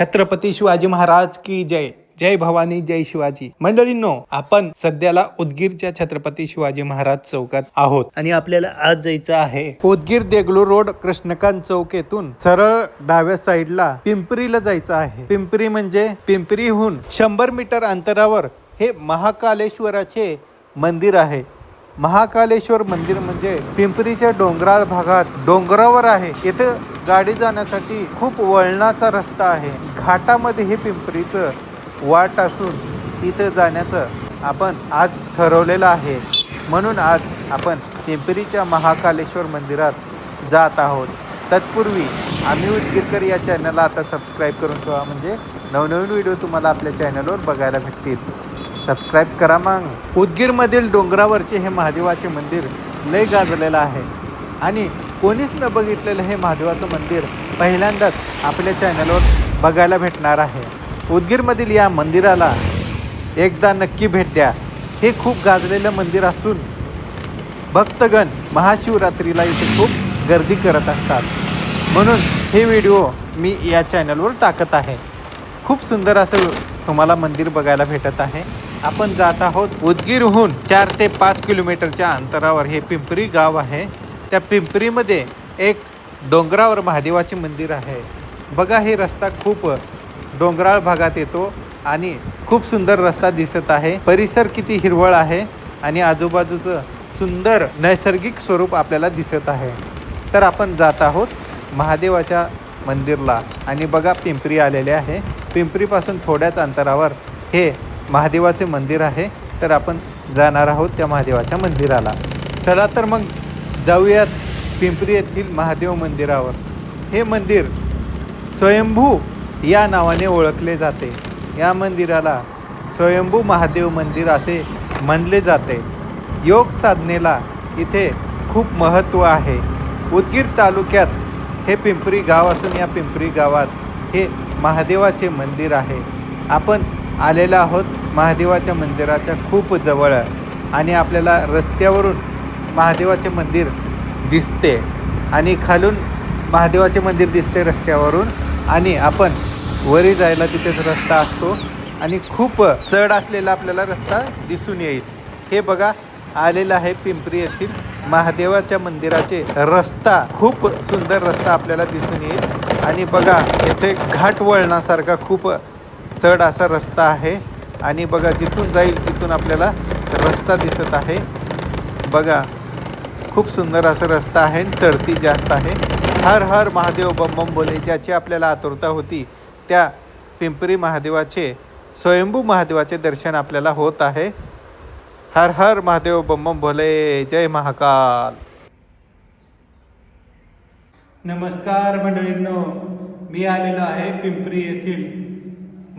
छत्रपती शिवाजी महाराज की जय. जय भवानी जय शिवाजी. मंडळींनो, आपण सध्याला उदगीरच्या छत्रपती शिवाजी महाराज चौकात आहोत आणि आपल्याला आज जायचं आहे उदगीर देगलूर रोड कृष्णकांत चौक येथून सरळ डाव्या साईडला पिंपरीला जायचं आहे. पिंपरी म्हणजे पिंपरीहून 100 मीटर अंतरावर हे महाकालेश्वराचे मंदिर आहे. महाकालेश्वर मंदिर म्हणजे पिंपरीच्या डोंगराळ भागात डोंगरावर आहे. इथं गाडी जाण्यासाठी खूप वळणाचा रस्ता आहे. घाटामध्ये हे पिंपरीचं वाट असून तिथं जाण्याचं आपण आज ठरवलेलं आहे. म्हणून आज आपण पिंपरीच्या महाकालेश्वर मंदिरात जात आहोत. तत्पूर्वी आम्ही उदगीरकर या चॅनलला आता सबस्क्राईब करून ठेवा, म्हणजे नवनवीन व्हिडिओ तुम्हाला आपल्या चॅनलवर बघायला भेटतील. सबस्क्राईब करा. मग उदगीरमधील डोंगरावरचे हे महादेवाचे मंदिर लय गाजलेलं आहे आणि कोणीच न बघितलेलं हे महादेवाचं मंदिर पहिल्यांदाच आपल्या चॅनलवर बघायला भेटणार आहे. उदगीरमधील या मंदिराला एकदा नक्की भेट द्या. हे खूप गाजलेलं मंदिर असून भक्तगण महाशिवरात्रीला इथे खूप गर्दी करत असतात. म्हणून हे व्हिडिओ मी या चॅनलवर टाकत आहे. खूप सुंदर असं तुम्हाला मंदिर बघायला भेटत आहे. आपण जात आहोत उदगीरहून 4 ते 5 किलोमीटरच्या अंतरावर हे पिंपरी गाव आहे. त्या पिंपरीमध्ये एक डोंगरावर महादेवाचे मंदिर आहे. बघा, हे रस्ता खूप डोंगराळ भागात येतो आणि खूप सुंदर रस्ता दिसत आहे. परिसर किती हिरवळ आहे आणि आजूबाजूचं सुंदर नैसर्गिक स्वरूप आपल्याला दिसत आहे. तर आपण जात आहोत महादेवाच्या मंदिरला आणि बघा, पिंपरी आलेले आहे. पिंपरीपासून थोड्याच अंतरावर हे महादेवाचे मंदिर आहे. तर आपण जाणार आहोत त्या महादेवाच्या मंदिराला. चला तर मग जाऊयात पिंपरी येथील महादेव मंदिरावर. हे मंदिर स्वयंभू या नावाने ओळखले जाते. या मंदिराला स्वयंभू महादेव मंदिर असे म्हणले जाते. योग साधनेला इथे खूप महत्त्व आहे. उदगीर तालुक्यात हे पिंपरी गाव असून या पिंपरी गावात हे महादेवाचे मंदिर आहे. आपण आलेलो आहोत महादेवाच्या मंदिराच्या खूप जवळ आणि आपल्याला रस्त्यावरून महादेवाचे मंदिर दिसते आणि खालून महादेवाचे मंदिर दिसते रस्त्यावरून. आणि आपण वरी जायला तिथेच रस्ता असतो आणि खूप चढ असलेला आपल्याला रस्ता दिसून येईल. हे बघा, आलेला आहे पिंपरी येथील महादेवाच्या मंदिराचे रस्ता. खूप सुंदर रस्ता आपल्याला दिसून येईल आणि बघा, येथे घाट वळणासारखा खूप चढ असा रस्ता आहे. आणि बघा, जिथून जाईल तिथून आपल्याला रस्ता दिसत आहे. बघा, खूप सुंदर असा रस्ता आहे. चढती जास्त आहे. हर हर महादेव बम बम बोले, ज्याची आपल्याला आतुरता होती त्या पिंपरी महादेवाचे स्वयंभू महादेवाचे दर्शन आपल्याला होत आहे. हर हर महादेव बम बम भोले. जय महाकाल. नमस्कार मंडळींनो, मी आलेलो आहे पिंपरी येथील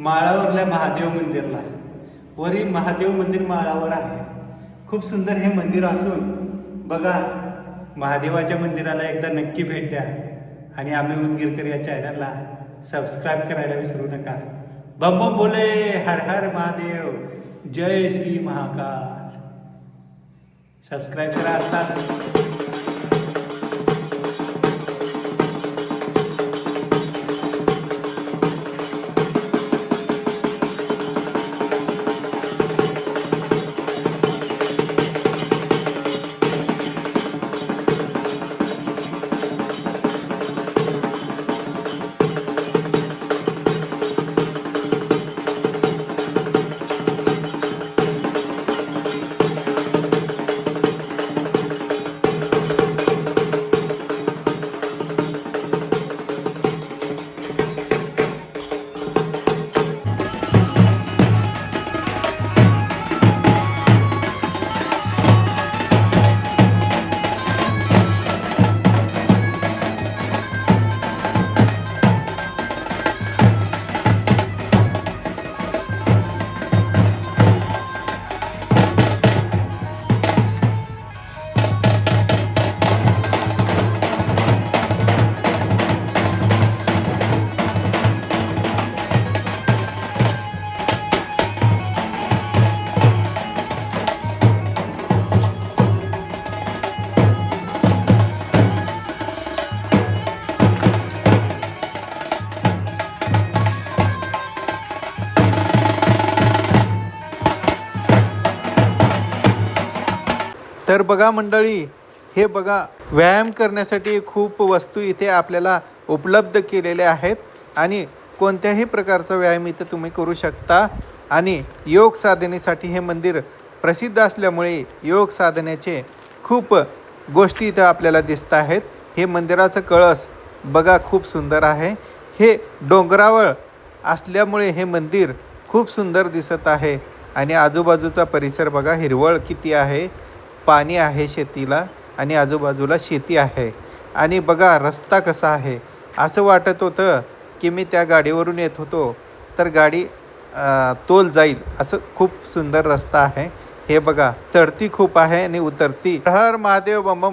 माळावरल्या महादेव मंदिरला. वरी महादेव मंदिर माळावर आहे. खूप सुंदर हे मंदिर असून बघा, महादेवाच्या मंदिराला एकदा नक्की भेट द्या आणि आम्ही उदगीरकर या चॅनलला सबस्क्राईब करायला विसरू नका. बम बम बोले, हर हर महादेव, जय श्री महाकाल. सबस्क्राईब करा आताच. तर बघा मंडळी, हे बघा, व्यायाम करण्यासाठी खूप वस्तू इथे आपल्याला उपलब्ध केलेल्या आहेत आणि कोणत्याही प्रकारचा व्यायाम इथे तुम्ही करू शकता. आणि योग साधनेसाठी हे मंदिर प्रसिद्ध असल्यामुळे योग साधनेचे खूप गोष्टी इथं आपल्याला दिसत आहेत. हे मंदिराचं कळस बघा खूप सुंदर आहे. हे डोंगरावर असल्यामुळे हे मंदिर खूप सुंदर दिसत आहे. आणि आजूबाजूचा परिसर बघा, हिरवळ किती आहे, पाणी आहे शेतीला आणि आजूबाजूला शेती आहे. आणि बघा रस्ता कसा आहे, असं वाटत होतं की मी त्या गाडीवरून येत होतो तर गाडी तोल जाईल, असं खूप सुंदर रस्ता आहे. हे बघा, चढती खूप आहे आणि उतरती. हर महादेव बम बम.